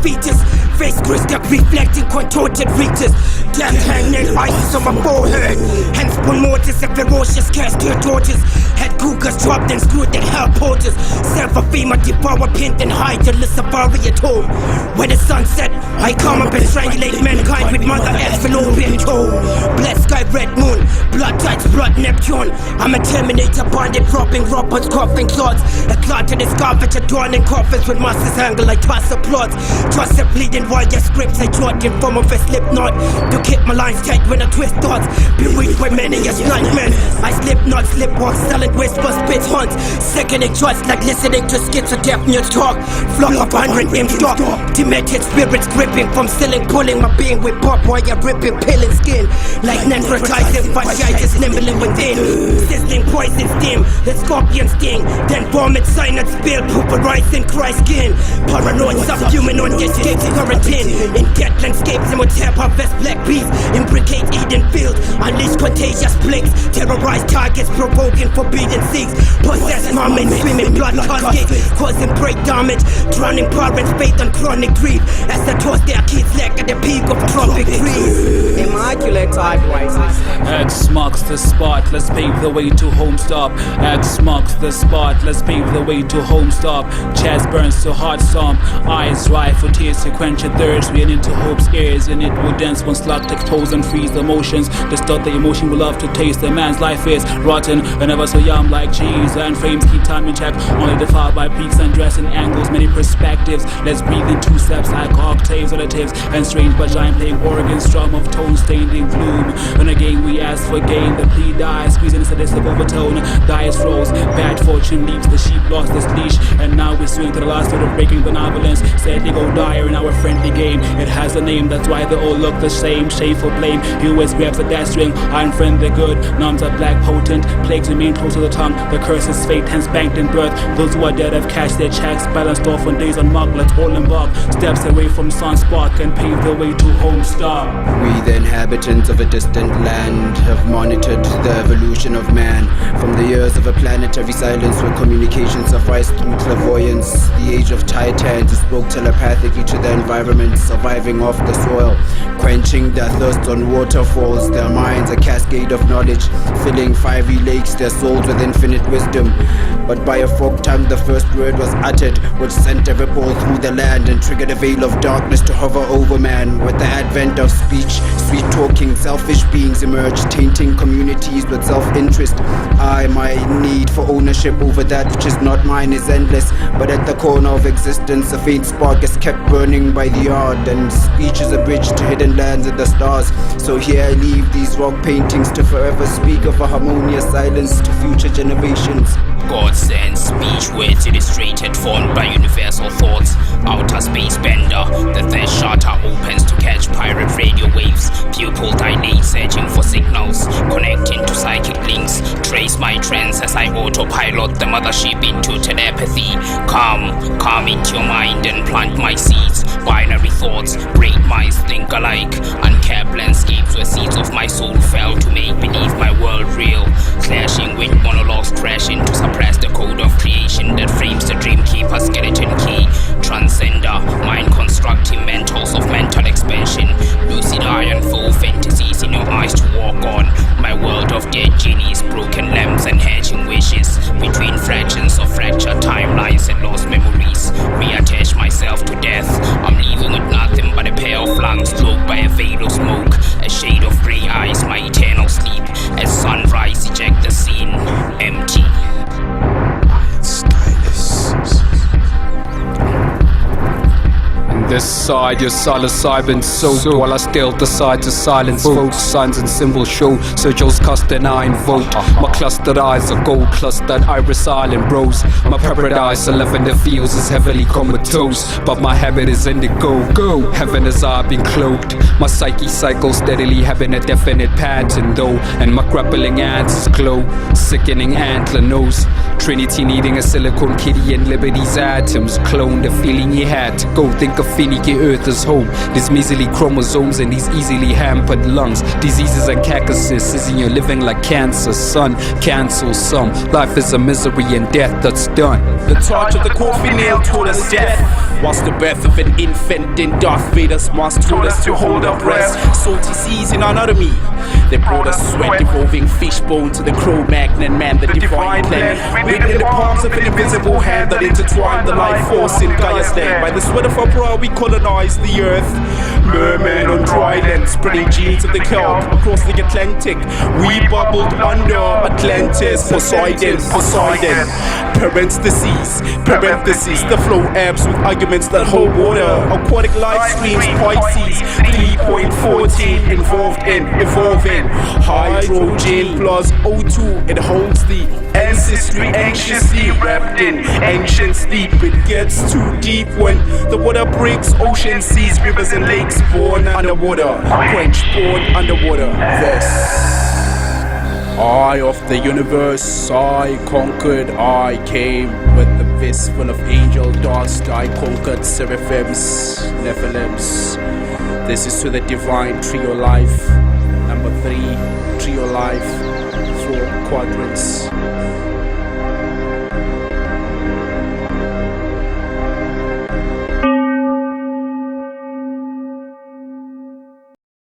features. Face crystal reflecting contorted reaches. Damn hangnail ice on my forehead. Hands born mortis and ferocious cascade torches. Had cougars dropped and screwed the hell porters. Seraphim devour pinned and hide the Lissabari at home. When the sun set, I come up and strangulate mankind with Mother Earth's fallopian tone. Black sky, red moon, blood tides, blood Neptune. I'm a Terminator bandit, dropping robots, coughing swords. A clot in the scarpet, adorning coffins with masses angle like toss applauds. Trust a bleeding while your scripts I jot in form of a slip knot. To keep my lines tight when I twist thoughts. Bewitched by many as blind men. I slip not, slip walk, silent whispers, spit hunts. Sickening choice like listening to skits of deaf news talk. Flock of 100 names talk. Demented spirits gripping from ceiling, pulling my being with pop while you're ripping, peeling skin. Like necrotizing fasciitis nimbling within. Sizzling poison steam, the scorpion sting. Then vomit, cyanide spill, pulverizing cry skin. Paranoid subhuman on escapes quarantine. In dead landscapes and would tap harvest black bees. Imbricate Eden field, unleash contagious plagues. Terrorize targets, provoking forbidden seeds. Possess moments, swimming blood cascades, causing break damage. Drowning parents, faith on chronic grief. As they toss their kids leg at the peak of tropic trees. Immaculate type rises. X marks the spot, let's pave the way to home stop. X marks the spot, let's pave the way to home stop. Chest burns to heart stomp, eyes dry for tears to quench your thirst. Read into hope's ears, and it will dance once locked, expose and freeze the emotions. Distort the emotion we love to taste. The man's life is rotten, whenever so young like cheese. And frames keep time in check, only defiled by peaks and dressing angles, many perspectives. Let's breathe in two steps like octaves, auditives, and strange but giant playing organs, strum of tone stained in gloom. And again we ask for gain, the plea dies, squeezing a sadistic overtone. Dice flows, bad fortune leaves, the sheep lost its leash, and now we swing to the last sort of breaking benevolence. Sadly go dire in our friendly game. It has a name, that's why they all look the same. Shade for blame, US grabs a dash string. Iron friend they're good, numbs are black potent. Plagues remain close to the tongue, the curse is fate, hence banked in birth. Those who are dead have cashed their checks, balanced off on days unmarked. Let's all embark, steps away from sunspark and pave the way to home star. We the inhabitants of a distant land have monitored the evolution of man from the years of a planetary silence where communication sufficed through clairvoyance. The age of titans who spoke telepathically to the environment, surviving off the soil, quenching their thirst on waterfalls. Their minds a cascade of knowledge, filling fiery lakes, their souls with infinite wisdom. But by a forked tongue the first word was uttered, which sent a ripple through the land and triggered a veil of darkness to hover over man. With the advent of speech, sweet talking, selfish beings emerged, tainting communities with self-interest. My need for ownership over that which is not mine is endless, but at the corner of existence a faint spark is kept burning by the yard, and speech is a bridge to hidden lands and the stars. So here I leave these rock paintings to forever speak of a harmonious silence to future generations. God sends speech words illustrated, formed by universal thoughts. Outer space bender, the third shutter opens to catch pirate radio waves. Pupil dilate, searching for signals, connecting to psychic links. Trace my trends as I autopilot the mothership into telepathy. Come into your mind and plant my seeds. Binary thoughts, break minds think alike. Uncapped landscapes where seeds of my soul fell to make believe my world real. Clashing with monologues, crashing to suppress the code of creation that frames the dream keeper skeleton key. Transcender, mind constructing mentals of mental expansion. Lucid eye and full fantasies in your eyes to walk on. My world of dead genies, broken lamps and hedging wishes. Between fractions of fractured timelines and lost memories. Reattach myself to death. I'm leaving with nothing but a pair of lungs cloaked by a veil of smoke. A shade of grey eyes, my eternal sleep. As sunrise eject the scene, empty. Stylus. This side, your Stylus I've been soaked, while I still decide to silence folk. Signs and symbols show, sigils cast and I invoke. My clustered eyes are gold clustered, iris island bros. My paradise, 11 that feels is heavily comatose, but my habit is indigo. Go, heaven as I've been cloaked. My psyche cycles steadily having a definite pattern though, and my grappling ants glow. Sickening antler nose, Trinity needing a silicon kitty and liberty's atoms. Clone the feeling you had to go. Think of finicky earth as home. These measly chromosomes and these easily hampered lungs. Diseases and cactuses in your living like cancer. Son, cancel some. Life is a misery and death that's done. The torch of the coffin nail told us death was the birth of an infant. In Darth Vader's mask told us to hold our breath. Salty seas in our anatomy. They brought us sweat evolving fishbone to the Cro-Magnon man, the divine plan. Written in the palms of an invisible hand that intertwined the life force in Gaia's land. By the sweat of our brow we colonized the earth. Merman on dry land, spreading genes of the kelp across the Atlantic. We bubbled under Atlantis. Poseidon. Parentheses, the flow ebbs with arguments that hold water. Aquatic life streams, Pisces 3.14, involved in evolving. Hydrogen plus O2, it holds the ancestry anxiously wrapped in ancient sleep. It gets too deep when the water breaks ocean, seas, rivers and lakes born underwater. Quench born underwater. Verse. Eye of the universe, I conquered, I came with the fist full of angel dust. I conquered seraphims, Nephilims. This is to the divine trio life. Number 3, trio life, 4 quadrants.